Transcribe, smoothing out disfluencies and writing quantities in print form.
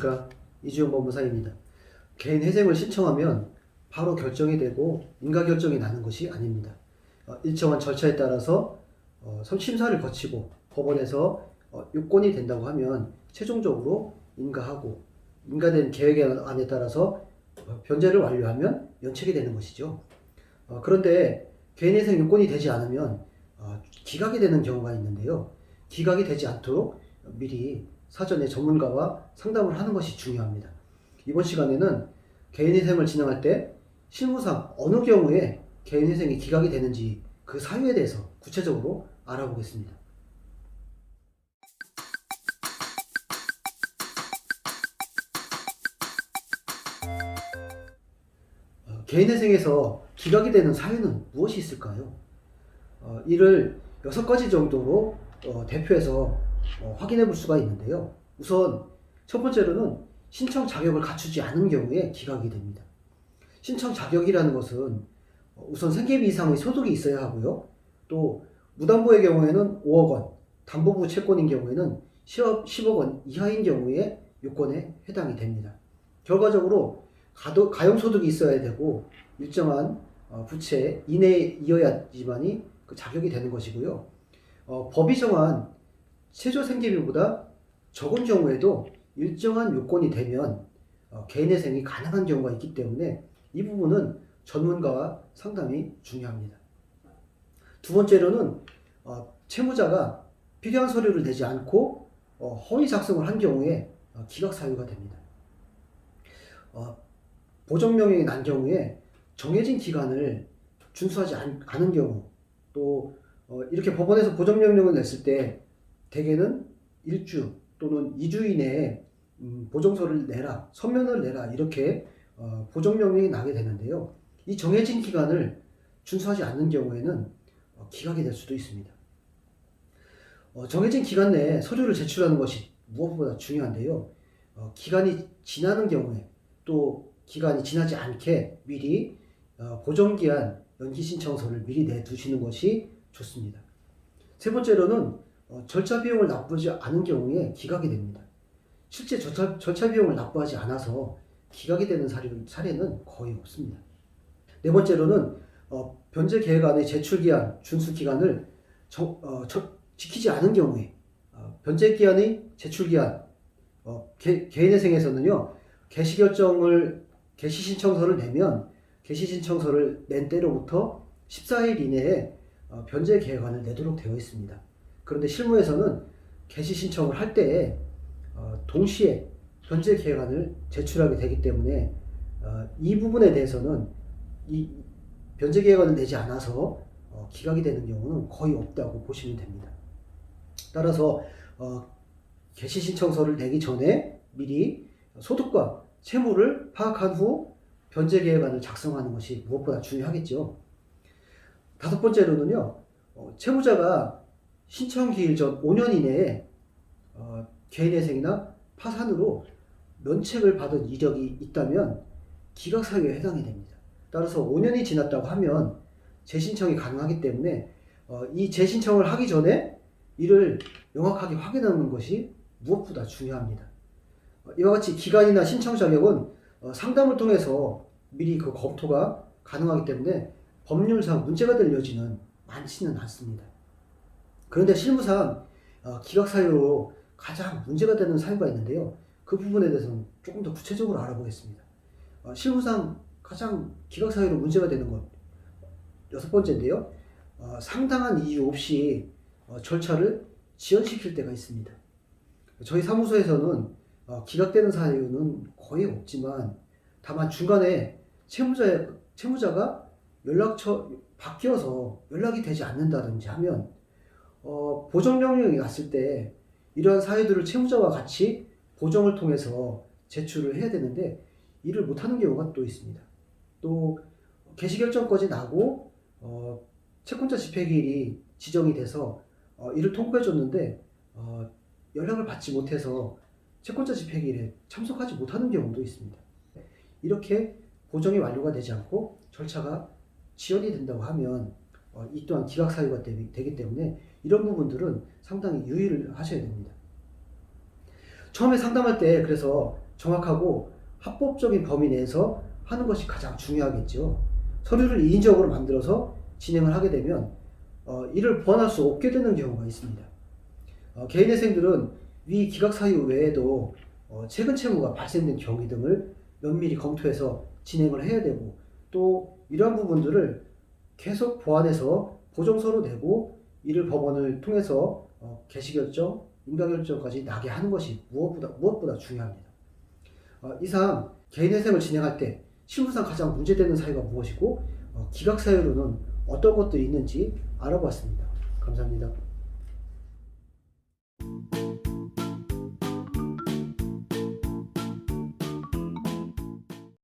안녕하십니까. 이주영 법무사입니다. 개인 회생을 신청하면 바로 결정이 되고 인가 결정이 나는 것이 아닙니다. 일정한 절차에 따라서 심사를 거치고 법원에서 요건이 된다고 하면 최종적으로 인가하고 인가된 계획안에 따라서 변제를 완료하면 연책이 되는 것이죠. 그런데 개인회생 요건이 되지 않으면 기각이 되는 경우가 있는데요. 기각이 되지 않도록 미리 사전에 전문가와 상담을 하는 것이 중요합니다. 이번 시간에는 개인회생을 진행할 때 실무상 어느 경우에 개인회생이 기각이 되는지 그 사유에 대해서 구체적으로 알아보겠습니다. 개인회생에서 기각이 되는 사유는 무엇이 있을까요? 이를 6가지 정도로 대표해서 확인해 볼 수가 있는데요. 우선 첫 번째로는 신청 자격을 갖추지 않은 경우에 기각이 됩니다. 신청 자격이라는 것은 우선 생계비 이상의 소득이 있어야 하고요. 또 무담보의 경우에는 5억 원, 담보부 채권인 경우에는 10억 원 이하인 경우에 요건에 해당이 됩니다. 결과적으로 가용소득이 있어야 되고 일정한 부채 이내이어야지만이 그 자격이 되는 것이고요. 법이 정한 최저 생계비보다 적은 경우에도 일정한 요건이 되면 개인회생이 가능한 경우가 있기 때문에 이 부분은 전문가와 상담이 중요합니다. 두 번째로는 채무자가 필요한 서류를 내지 않고 허위 작성을 한 경우에 기각 사유가 됩니다. 보정명령이 난 경우에 정해진 기간을 준수하지 않은 경우, 또 이렇게 법원에서 보정명령을 냈을 때 대개는 1주 또는 2주 이내에 보정서를 내라, 서면을 내라 이렇게 보정명령이 나게 되는데요. 이 정해진 기간을 준수하지 않는 경우에는 기각이 될 수도 있습니다. 정해진 기간 내에 서류를 제출하는 것이 무엇보다 중요한데요. 기간이 지나는 경우에 또 기간이 지나지 않게 미리 보정기한 연기신청서를 미리 내두시는 것이 좋습니다. 세 번째로는 절차 비용을 납부하지 않은 경우에 기각이 됩니다. 실제 절차 비용을 납부하지 않아서 기각이 되는 사례는 거의 없습니다. 네 번째로는 변제 계획안의 제출기한, 준수기간을 지키지 않은 경우에 변제기한의 제출기한, 개인회생에서는요 개시신청서를 내면 개시신청서를 낸 때로부터 14일 이내에 변제 계획안을 내도록 되어 있습니다. 그런데 실무에서는 개시신청을 할 때에 동시에 변제 계획안을 제출하게 되기 때문에 이 부분에 대해서는 이 변제 계획안을 내지 않아서 기각이 되는 경우는 거의 없다고 보시면 됩니다. 따라서 개시신청서를 내기 전에 미리 소득과 채무를 파악한 후 변제 계획안을 작성하는 것이 무엇보다 중요하겠죠. 다섯 번째로는요, 채무자가 신청 기일 전 5년 이내에 개인회생이나 파산으로 면책을 받은 이력이 있다면 기각 사유에 해당이 됩니다. 따라서 5년이 지났다고 하면 재신청이 가능하기 때문에 이 재신청을 하기 전에 이를 명확하게 확인하는 것이 무엇보다 중요합니다. 이와 같이 기간이나 신청 자격은 상담을 통해서 미리 그 검토가 가능하기 때문에 법률상 문제가 될 여지는 많지는 않습니다. 그런데 실무상 기각 사유로 가장 문제가 되는 사유가 있는데요. 그 부분에 대해서는 조금 더 구체적으로 알아보겠습니다. 실무상 가장 기각 사유로 문제가 되는 것 6번째인데요. 상당한 이유 없이 절차를 지연시킬 때가 있습니다. 저희 사무소에서는 기각되는 사유는 거의 없지만 다만 중간에 채무자가 연락처 바뀌어서 연락이 되지 않는다든지 하면 보정명령이 났을 때 이러한 사유들을 채무자와 같이 보정을 통해서 제출을 해야 되는데 이를 못하는 경우가 또 있습니다. 또 개시결정까지 나고 채권자 집행기일이 지정이 돼서 이를 통보해 줬는데 연락을 받지 못해서 채권자 집행기일에 참석하지 못하는 경우도 있습니다. 이렇게 보정이 완료가 되지 않고 절차가 지연이 된다고 하면 이 또한 기각 사유가 되기 때문에 이런 부분들은 상당히 유의를 하셔야 됩니다. 처음에 상담할 때 그래서 정확하고 합법적인 범위 내에서 하는 것이 가장 중요하겠죠. 서류를 인위적으로 만들어서 진행을 하게 되면 이를 보완할 수 없게 되는 경우가 있습니다. 개인회생들은 위 기각 사유 외에도 최근 채무가 발생된 경위 등을 면밀히 검토해서 진행을 해야 되고, 또 이러한 부분들을 계속 보완해서 보정서로 내고 이를 법원을 통해서 개시결정, 인가결정까지 나게 하는 것이 무엇보다 중요합니다. 이상 개인회생을 진행할 때 실무상 가장 문제되는 사유가 무엇이고 기각 사유로는 어떤 것들이 있는지 알아보았습니다. 감사합니다.